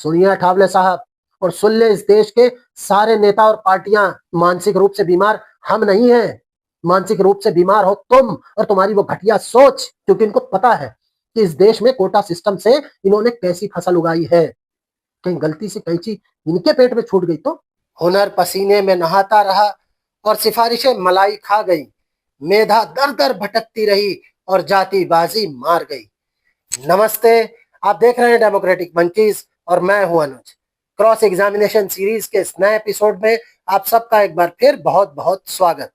सुनिए अठावले साहब, और सुन ले इस देश के सारे नेता और पार्टियां, मानसिक रूप से बीमार हम नहीं हैं। मानसिक रूप से बीमार हो तुम और तुम्हारी वो घटिया सोच, क्योंकि इनको पता है कि इस देश में कोटा सिस्टम से इन्होंने कैसी फसल उगाई है। कहीं गलती से कैंची इनके पेट में छूट गई तो हुनर पसीने में नहाता रहा और सिफारिशें मलाई खा गई। मेधा दर दर भटकती रही और जातिबाजी मार गई। नमस्ते, आप देख रहे हैं डेमोक्रेटिक मंकीज और मैं हूं अनुज। क्रॉस एग्जामिनेशन सीरीज के इस नए एपिसोड में आप सबका एक बार फिर बहुत बहुत स्वागत।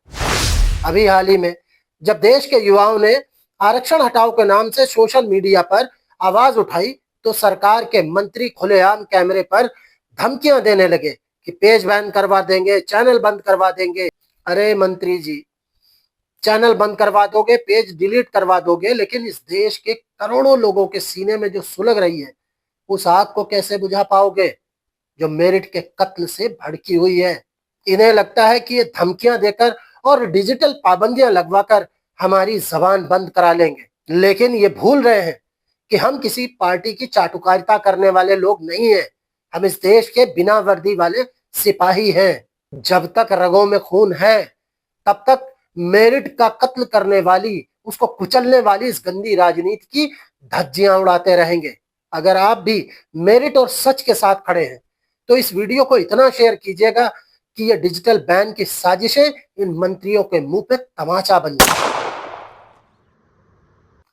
अभी हाल ही में जब देश के युवाओं ने आरक्षण हटाओ के नाम से सोशल मीडिया पर आवाज उठाई तो सरकार के मंत्री खुलेआम कैमरे पर धमकियां देने लगे कि पेज बैन करवा देंगे, चैनल बंद करवा देंगे। अरे मंत्री जी, चैनल बंद करवा दोगे, पेज डिलीट करवा दोगे, लेकिन इस देश के करोड़ों लोगों के सीने में जो सुलग रही है उस आग को कैसे बुझा पाओगे जो मेरिट के कत्ल से भड़की हुई है। इन्हें लगता है कि ये धमकियां देकर और डिजिटल पाबंदियां लगवाकर हमारी जबान बंद करा लेंगे, लेकिन ये भूल रहे हैं कि हम किसी पार्टी की चाटुकारिता करने वाले लोग नहीं हैं। हम इस देश के बिना वर्दी वाले सिपाही हैं। जब तक रगों में खून है तब तक मेरिट का कत्ल करने वाली, उसको कुचलने वाली इस गंदी राजनीति की धज्जियां उड़ाते रहेंगे। अगर आप भी मेरिट और सच के साथ खड़े हैं तो इस वीडियो को इतना शेयर कीजिएगा कि ये डिजिटल बैन की साजिशें इन मंत्रियों के मुंह पे तमाचा बन जाए।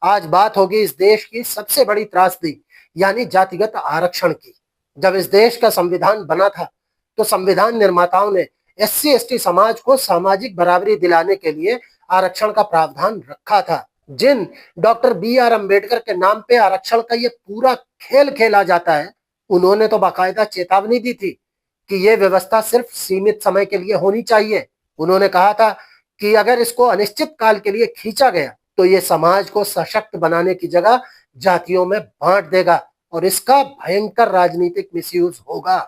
आज बात होगी इस देश की सबसे बड़ी त्रासदी यानी जातिगत आरक्षण की। जब इस देश का संविधान बना था तो संविधान निर्माताओं ने एससी एसटी समाज को सामाजिक बराबरी दिलाने के लिए आरक्षण का प्रावधान रखा था। जिन डॉक्टर BR अम्बेडकर के नाम पे आरक्षण का ये पूरा खेल खेला जाता है, उन्होंने तो बाकायदा चेतावनी दी थी कि ये व्यवस्था सिर्फ सीमित समय के लिए होनी चाहिए। उन्होंने कहा था कि अगर इसको अनिश्चित काल के लिए खींचा गया तो ये समाज को सशक्त बनाने की जगह जातियों में बांट देगा और इसका भयंकर राजनीतिक मिसयूज होगा।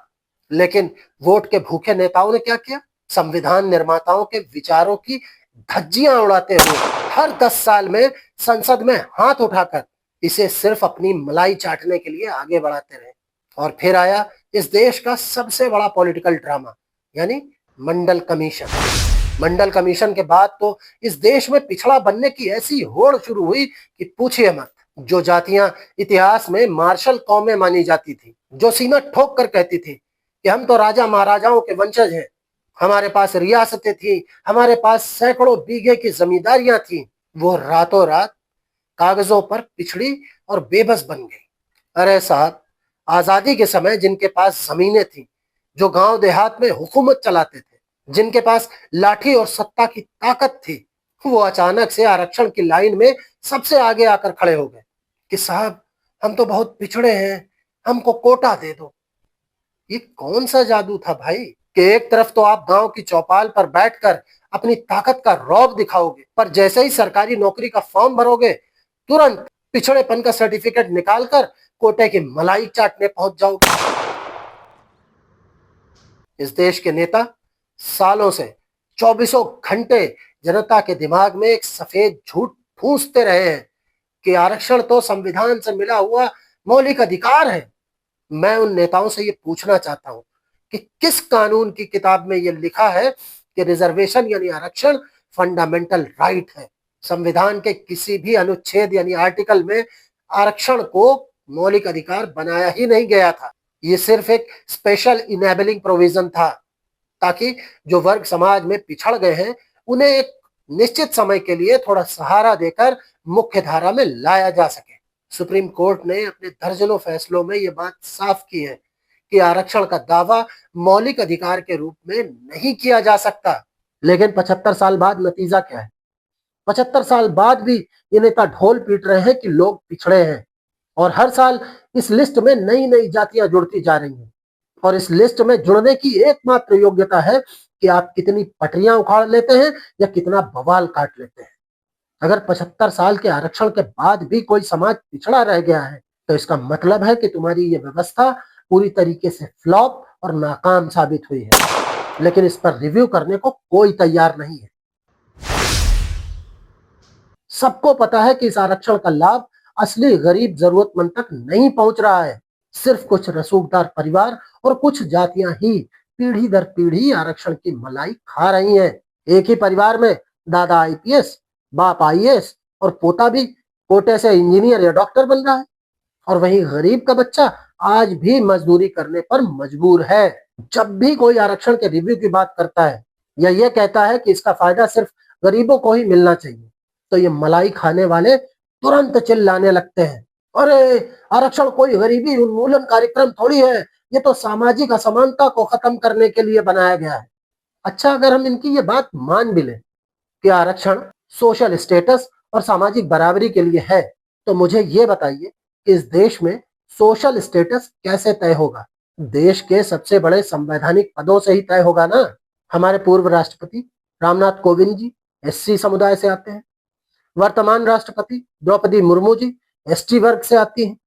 लेकिन वोट के भूखे नेताओं ने क्या किया? संविधान निर्माताओं के विचारों की धज्जियां उड़ाते हुए हर 10 साल में संसद में हाथ उठाकर इसे सिर्फ अपनी मलाई चाटने के लिए आगे बढ़ाते रहे। और फिर आया इस देश का सबसे बड़ा पॉलिटिकल ड्रामा यानी मंडल कमीशन। मंडल कमीशन के बाद तो इस देश में पिछड़ा बनने की ऐसी होड़ शुरू हुई कि पूछिए मत। जो जातियां इतिहास में मार्शल कौमें मानी जाती थी, जो सीना ठोक कर कहती थी कि हम तो राजा महाराजाओं के वंशज हैं, हमारे पास रियासतें थी, हमारे पास सैकड़ों बीघे की जमींदारियां थी, वो रातों रात कागजों पर पिछड़ी और बेबस बन गई। अरे साहब, आजादी के समय जिनके पास जमीनें थी, जो गांव देहात में हुकूमत चलाते थे, जिनके पास लाठी और सत्ता की ताकत थी, वो अचानक से आरक्षण की लाइन में सबसे आगे आकर खड़े हो गए कि साहब हम तो बहुत पिछड़े हैं, हमको कोटा दे दो। ये कौन सा जादू था भाई कि एक तरफ तो आप गांव की चौपाल पर बैठकर अपनी ताकत का रौब दिखाओगे, पर जैसे ही सरकारी नौकरी का फॉर्म भरोगे तुरंत पिछड़ेपन का सर्टिफिकेट निकालकर कोटे की मलाई चाटने पहुंच जाओगे। इस देश के नेता सालों से 24 घंटे जनता के दिमाग में एक सफेद झूठ ठूंसते रहे हैं कि आरक्षण तो संविधान से मिला हुआ मौलिक अधिकार है। मैं उन नेताओं से ये पूछना चाहता हूं कि किस कानून की किताब में ये लिखा है कि रिजर्वेशन यानी आरक्षण फंडामेंटल राइट है। संविधान के किसी भी अनुच्छेद यानी आर्टिकल में आरक्षण को मौलिक अधिकार बनाया ही नहीं गया था। ये सिर्फ एक स्पेशल इनेबलिंग प्रोविजन था ताकि जो वर्ग समाज में पिछड़ गए हैं उन्हें एक निश्चित समय के लिए थोड़ा सहारा देकर मुख्य धारा में लाया जा सके। सुप्रीम कोर्ट ने अपने दर्जनों फैसलों में ये बात साफ की है कि आरक्षण का दावा मौलिक अधिकार के रूप में नहीं किया जा सकता। लेकिन 75 साल बाद नतीजा क्या है? 75 साल बाद भी ये नेता ढोल पीट रहे हैं कि लोग पिछड़े हैं और हर साल इस लिस्ट में नई नई जातियां जुड़ती जा रही हैं और इस लिस्ट में जुड़ने की एकमात्र योग्यता है कि आप कितनी पटरियां उखाड़ लेते हैं या कितना बवाल काट लेते हैं। अगर 75 साल के आरक्षण के बाद भी कोई समाज पिछड़ा रह गया है तो इसका मतलब है कि तुम्हारी ये व्यवस्था पूरी तरीके से फ्लॉप और नाकाम साबित हुई है। लेकिन इस पर रिव्यू करने को कोई तैयार नहीं है। सबको पता है कि इस आरक्षण का लाभ असली गरीब जरूरतमंद तक नहीं पहुंच रहा है। सिर्फ कुछ रसूखदार परिवार और कुछ जातियां ही पीढ़ी दर पीढ़ी आरक्षण की मलाई खा रही हैं। एक ही परिवार में दादा आईपीएस, बाप आईएएस और पोता भी कोटे से इंजीनियर या डॉक्टर बन रहा है, और वहीं गरीब का बच्चा आज भी मजदूरी करने पर मजबूर है। जब भी कोई आरक्षण के रिव्यू की बात करता है या ये कहता है कि इसका फायदा सिर्फ गरीबों को ही मिलना चाहिए, तो ये मलाई खाने वाले तुरंत चिल्लाने लगते हैं, अरे आरक्षण कोई गरीबी उन्मूलन कार्यक्रम थोड़ी है, ये तो सामाजिक असमानता को खत्म करने के लिए बनाया गया है। अच्छा, अगर हम इनकी ये बात मान भी लें कि आरक्षण सोशल स्टेटस और सामाजिक बराबरी के लिए है, तो मुझे ये बताइए कि इस देश में सोशल स्टेटस कैसे तय होगा? देश के सबसे बड़े संवैधानिक पदों से ही तय होगा ना। हमारे पूर्व राष्ट्रपति रामनाथ कोविंद जी एससी समुदाय से आते हैं। वर्तमान राष्ट्रपति द्रौपदी मुर्मू जी एसटी वर्ग से आती हैं।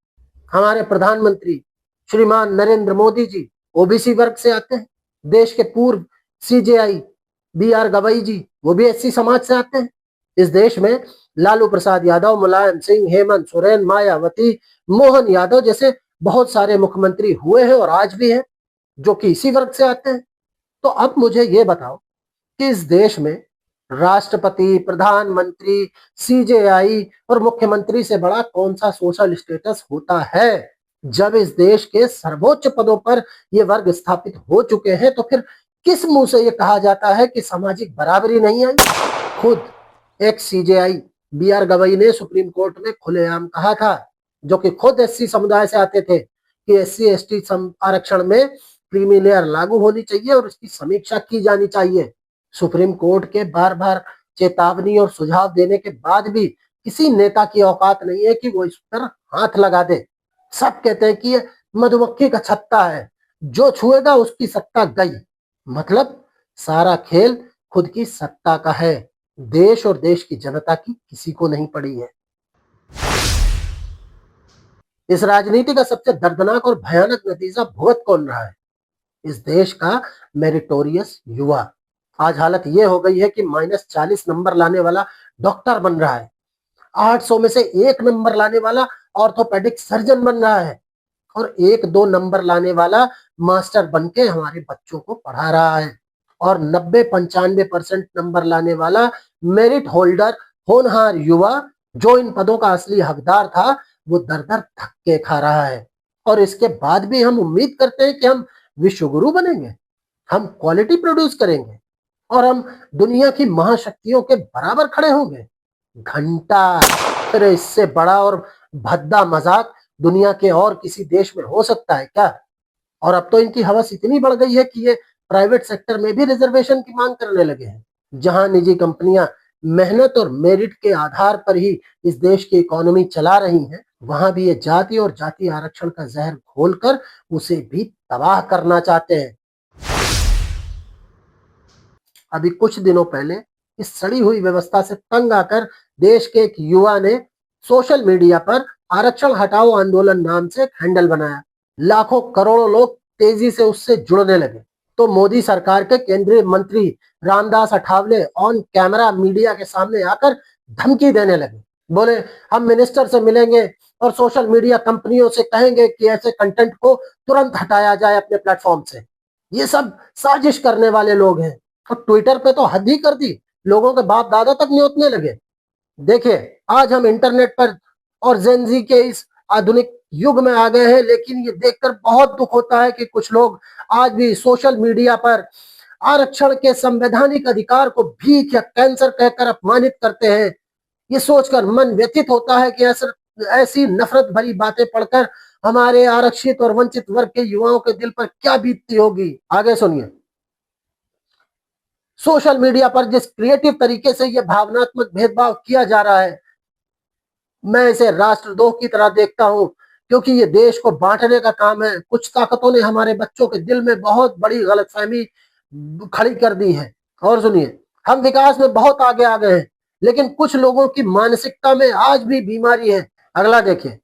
हमारे प्रधानमंत्री श्रीमान नरेंद्र मोदी जी ओबीसी वर्ग से आते हैं। देश के पूर्व सीजेआई बी आर गवई जी वो भी एससी समाज से आते हैं। इस देश में लालू प्रसाद यादव, मुलायम सिंह, हेमंत सोरेन, मायावती, मोहन यादव जैसे बहुत सारे मुख्यमंत्री हुए हैं और आज भी हैं, जो कि इसी वर्ग से आते हैं। तो अब मुझे ये बताओ कि इस देश में राष्ट्रपति, प्रधानमंत्री, सीजेआई और मुख्यमंत्री से बड़ा कौन सा सोशल स्टेटस होता है? जब इस देश के सर्वोच्च पदों पर ये वर्ग स्थापित हो चुके हैं, तो फिर किस मुंह से ये कहा जाता है कि सामाजिक बराबरी नहीं आई? खुद एक सीजेआई बी आर गवई ने सुप्रीम कोर्ट में खुलेआम कहा था, जो कि खुद एससी समुदाय से आते थे, कि एससी एसटी आरक्षण में क्रीमी लेयर लागू होनी चाहिए और उसकी समीक्षा की जानी चाहिए। सुप्रीम कोर्ट के बार बार चेतावनी और सुझाव देने के बाद भी किसी नेता की औकात नहीं है कि वो इस पर हाथ लगा दे। सब कहते हैं कि ये मधुमक्खी का छत्ता है, जो छुएगा उसकी सत्ता गई। मतलब सारा खेल खुद की सत्ता का है, देश और देश की जनता की किसी को नहीं पड़ी है। इस राजनीति का सबसे दर्दनाक और भयानक नतीजा भुगत कौन रहा है? इस देश का मेरिटोरियस युवा। आज हालत यह हो गई है कि -40 नंबर लाने वाला डॉक्टर बन रहा है, 800 में से 1 नंबर लाने वाला ऑर्थोपेडिक सर्जन बन रहा है, और 1-2 नंबर लाने वाला मास्टर बन के हमारे बच्चों को पढ़ा रहा है, और 90-95% नंबर लाने वाला मेरिट होल्डर होनहार युवा, जो इन पदों का असली हकदार था, वो दर दर धक्के खा रहा है। और इसके बाद भी हम उम्मीद करते हैं कि हम विश्व गुरु बनेंगे, हम क्वालिटी प्रोड्यूस करेंगे और हम दुनिया की महाशक्तियों के बराबर खड़े होंगे। घंटा! अरे इससे बड़ा और भद्दा मजाक दुनिया के और किसी देश में हो सकता है क्या? और अब तो इनकी हवस इतनी बढ़ गई है कि ये प्राइवेट सेक्टर में भी रिजर्वेशन की मांग करने लगे हैं। जहां निजी कंपनियां मेहनत और मेरिट के आधार पर ही इस देश की इकोनॉमी चला रही हैं, वहां भी ये जाति और जाति आरक्षण का जहर घोलकर उसे भी तबाह करना चाहते हैं। अभी कुछ दिनों पहले इस सड़ी हुई व्यवस्था से तंग आकर देश के एक युवा ने सोशल मीडिया पर आरक्षण हटाओ आंदोलन नाम से एक हैंडल बनाया। लाखों करोड़ों लोग तेजी से उससे जुड़ने लगे। तो मोदी सरकार के केंद्रीय मंत्री Ramdas Athawale on camera media के सामने आकर धमकी देने लगे। बोले, हम मिनिस्टर से मिलेंगे और सोशल मीडिया कंपनियों से कहेंगे कि ऐसे कंटेंट को तुरंत हटाया जाए अपने प्लेटफॉर्म से। ये सब साजिश करने वाले लोग हैं। और ट्विटर पे तो हद ही कर दी, लोगों के बाप दादा तक न्योतने लगे। देखिए, आज हम इंटरनेट पर और जेनजी के इस आधुनिक युग में आ गए हैं, लेकिन ये देखकर बहुत दुख होता है कि कुछ लोग आज भी सोशल मीडिया पर आरक्षण के संवैधानिक अधिकार को भीख या कैंसर कहकर अपमानित करते हैं। ये सोचकर मन व्यथित होता है कि ऐसी नफरत भरी बातें पढ़कर हमारे आरक्षित और वंचित वर्ग के युवाओं के दिल पर क्या बीतती होगी। आगे सुनिए। सोशल मीडिया पर जिस क्रिएटिव तरीके से यह भावनात्मक भेदभाव किया जा रहा है, मैं इसे राष्ट्रद्रोह की तरह देखता हूं, क्योंकि ये देश को बांटने का काम है। कुछ ताकतों ने हमारे बच्चों के दिल में बहुत बड़ी गलतफहमी खड़ी कर दी है। और सुनिए, हम विकास में बहुत आगे आ गए हैं, लेकिन कुछ लोगों की मानसिकता में आज भी बीमारी है। अगला देखिए।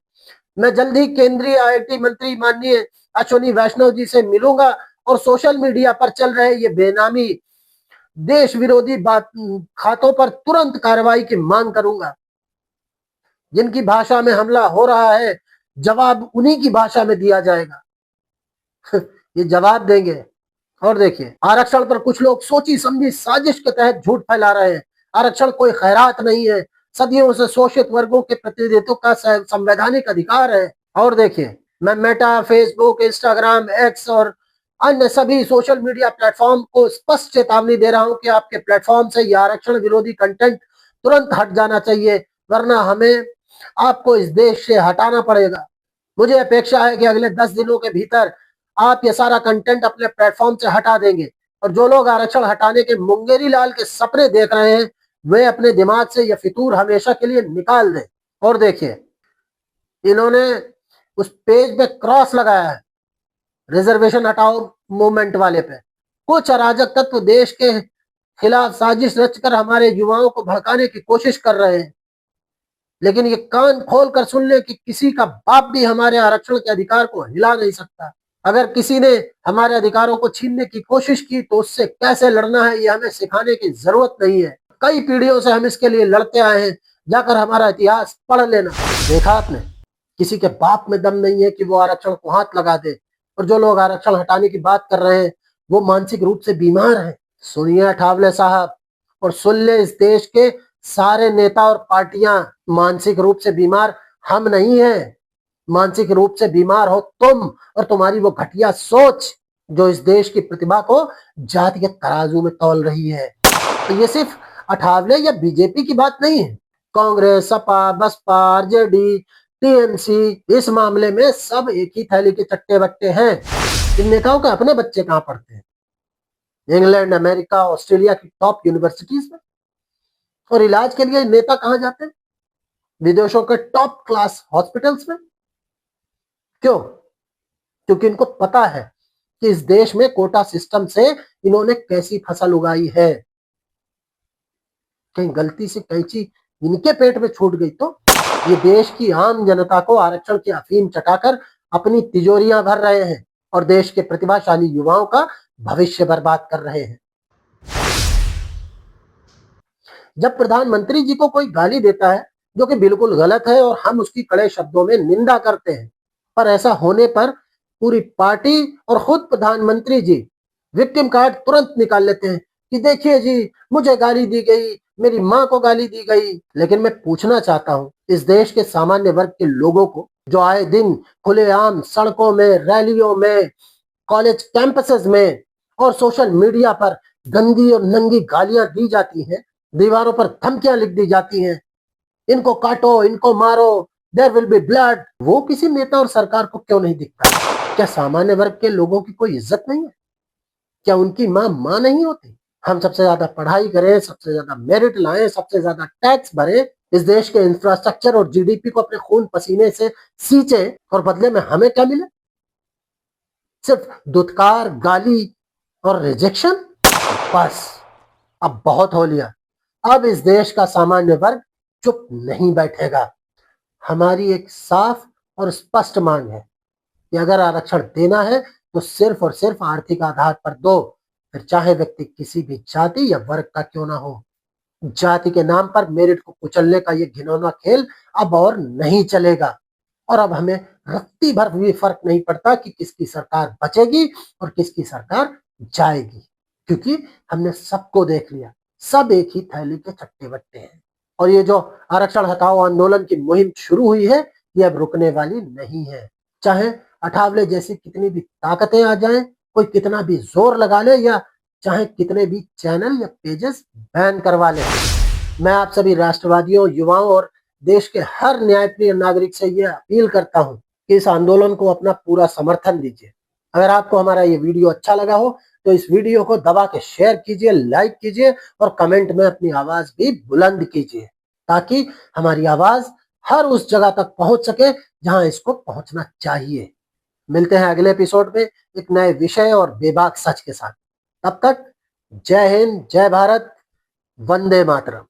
मैं जल्द ही केंद्रीय आईटी मंत्री माननीय अश्विनी वैष्णव जी से मिलूंगा और सोशल मीडिया पर चल रहे ये बेनामी देश विरोधी बात खातों पर तुरंत कार्रवाई की मांग करूंगा। जिनकी भाषा में हमला हो रहा है, जवाब उन्हीं की भाषा में दिया जाएगा। ये जवाब देंगे। और देखिए, आरक्षण पर कुछ लोग सोची समझी साजिश के तहत झूठ फैला रहे हैं। आरक्षण कोई खैरात नहीं है, सदियों से शोषित वर्गों के प्रतिनिधित्व का संवैधानिक अधिकार है। और देखिए, मैं मेटा, फेसबुक, इंस्टाग्राम, एक्स और अन्य सभी सोशल मीडिया प्लेटफॉर्म को स्पष्ट चेतावनी दे रहा हूं कि आपके प्लेटफॉर्म से यह आरक्षण विरोधी कंटेंट तुरंत हट जाना चाहिए, वरना हमें आपको इस देश से हटाना पड़ेगा। मुझे अपेक्षा है कि अगले 10 दिनों के भीतर आप ये सारा कंटेंट अपने प्लेटफॉर्म से हटा देंगे। और जो लोग आरक्षण हटाने के मुंगेरी लाल के सपने देख रहे हैं, वे अपने दिमाग से यह फितूर हमेशा के लिए निकाल दें। और देखिए, इन्होंने उस पेज पे क्रॉस लगाया है रिजर्वेशन हटाओ मूवमेंट वाले पे। कुछ अराजक तत्व देश के खिलाफ साजिश रचकर हमारे युवाओं को भड़काने की कोशिश कर रहे हैं, लेकिन ये कान खोल कर सुन ले कि किसी का बाप भी हमारे आरक्षण के अधिकार को हिला नहीं सकता। अगर किसी ने हमारे अधिकारों को छीनने की कोशिश की तो उससे कैसे लड़ना है, ये हमें सिखाने की जरूरत नहीं है। कई पीढ़ियों से हम इसके लिए लड़ते आए हैं, जाकर हमारा इतिहास पढ़ लेना। देखा आपने, किसी के बाप में दम नहीं है कि वो आरक्षण को हाथ लगा दे। और जो लोग आरक्षण हटाने की बात कर रहे हैं, वो मानसिक रूप से बीमार हैं। सुनिए अठावले साहब, और सुन ले इस देश के सारे नेता और पार्टियां, मानसिक रूप से बीमार हम नहीं हैं। मानसिक रूप से बीमार हो तुम और तुम्हारी वो घटिया सोच जो इस देश की प्रतिभा को जातिगत तराजू में तौल रही है। तो ये सिर्फ अठावले या बीजेपी की बात नहीं है। कांग्रेस, सपा, बसपा, आरजेडी, टीएमसी, इस मामले में सब एक ही थैली के चट्टे बट्टे हैं। इन नेताओं के अपने बच्चे कहाँ पढ़ते हैं? इंग्लैंड, अमेरिका, ऑस्ट्रेलिया की टॉप यूनिवर्सिटीज में। और इलाज के लिए नेता कहाँ जाते हैं? विदेशों के टॉप क्लास हॉस्पिटल्स में। क्यों? क्योंकि इनको पता है कि इस देश में कोटा सिस्टम से इन्होंने कैसी फसल उगाई है। कहीं गलती से कैंची इनके पेट में छूट गई तो ये देश की आम जनता को आरक्षण की अफीम चटाकर अपनी तिजोरियां भर रहे हैं और देश के प्रतिभाशाली युवाओं का भविष्य बर्बाद कर रहे हैं। जब प्रधानमंत्री जी को कोई गाली देता है, जो कि बिल्कुल गलत है और हम उसकी कड़े शब्दों में निंदा करते हैं, पर ऐसा होने पर पूरी पार्टी और खुद प्रधानमंत्री जी विक्टिम कार्ड तुरंत निकाल लेते हैं कि देखिए जी, मुझे गाली दी गई, मेरी माँ को गाली दी गई। लेकिन मैं पूछना चाहता हूँ इस देश के सामान्य वर्ग के लोगों को, जो आए दिन खुलेआम सड़कों में, रैलियों में, कॉलेज कैंपसेस में और सोशल मीडिया पर गंदी और नंगी गालियां दी जाती हैं, दीवारों पर धमकियां लिख दी जाती हैं, इनको काटो, इनको मारो, देयर विल बी ब्लड, वो किसी नेता और सरकार को क्यों नहीं दिखता? क्या सामान्य वर्ग के लोगों की कोई इज्जत नहीं है? क्या उनकी माँ माँ नहीं होती? हम सबसे ज्यादा पढ़ाई करें, सबसे ज्यादा मेरिट लाएं, सबसे ज्यादा टैक्स भरें, इस देश के इंफ्रास्ट्रक्चर और जीडीपी को अपने खून पसीने से सींचे, और बदले में हमें क्या मिले? सिर्फ दुत्कार, गाली और रिजेक्शन। बस, अब बहुत हो लिया। अब इस देश का सामान्य वर्ग चुप नहीं बैठेगा। हमारी एक साफ और स्पष्ट मांग है कि अगर आरक्षण देना है तो सिर्फ और सिर्फ आर्थिक आधार पर दो, फिर चाहे व्यक्ति किसी भी जाति या वर्ग का क्यों ना हो। जाति के नाम पर मेरिट को कुचलने का ये घिनौना खेल अब और नहीं चलेगा। और अब हमें रत्ती भर भी फर्क नहीं पड़ता कि किसकी सरकार बचेगी और किसकी सरकार जाएगी, क्योंकि हमने सबको देख लिया, सब एक ही थैली के चट्टे बट्टे हैं। और ये जो आरक्षण हटाओ आंदोलन की मुहिम शुरू हुई है, ये अब रुकने वाली नहीं है। चाहे अठावले जैसी कितनी भी ताकतें आ जाएं, कोई कितना भी जोर लगा ले, या चाहे कितने भी चैनल या पेजेस बैन करवा ले, मैं आप सभी राष्ट्रवादियों, युवाओं और देश के हर न्यायप्रिय नागरिक से यह अपील करता हूं कि इस आंदोलन को अपना पूरा समर्थन दीजिए। अगर आपको हमारा ये वीडियो अच्छा लगा हो तो इस वीडियो को दबा के शेयर कीजिए, लाइक कीजिए और कमेंट में अपनी आवाज भी बुलंद कीजिए, ताकि हमारी आवाज हर उस जगह तक पहुंच सके जहां इसको पहुंचना चाहिए। मिलते हैं अगले एपिसोड में एक नए विषय और बेबाक सच के साथ। तब तक जय हिंद, जय भारत, वंदे मातरम।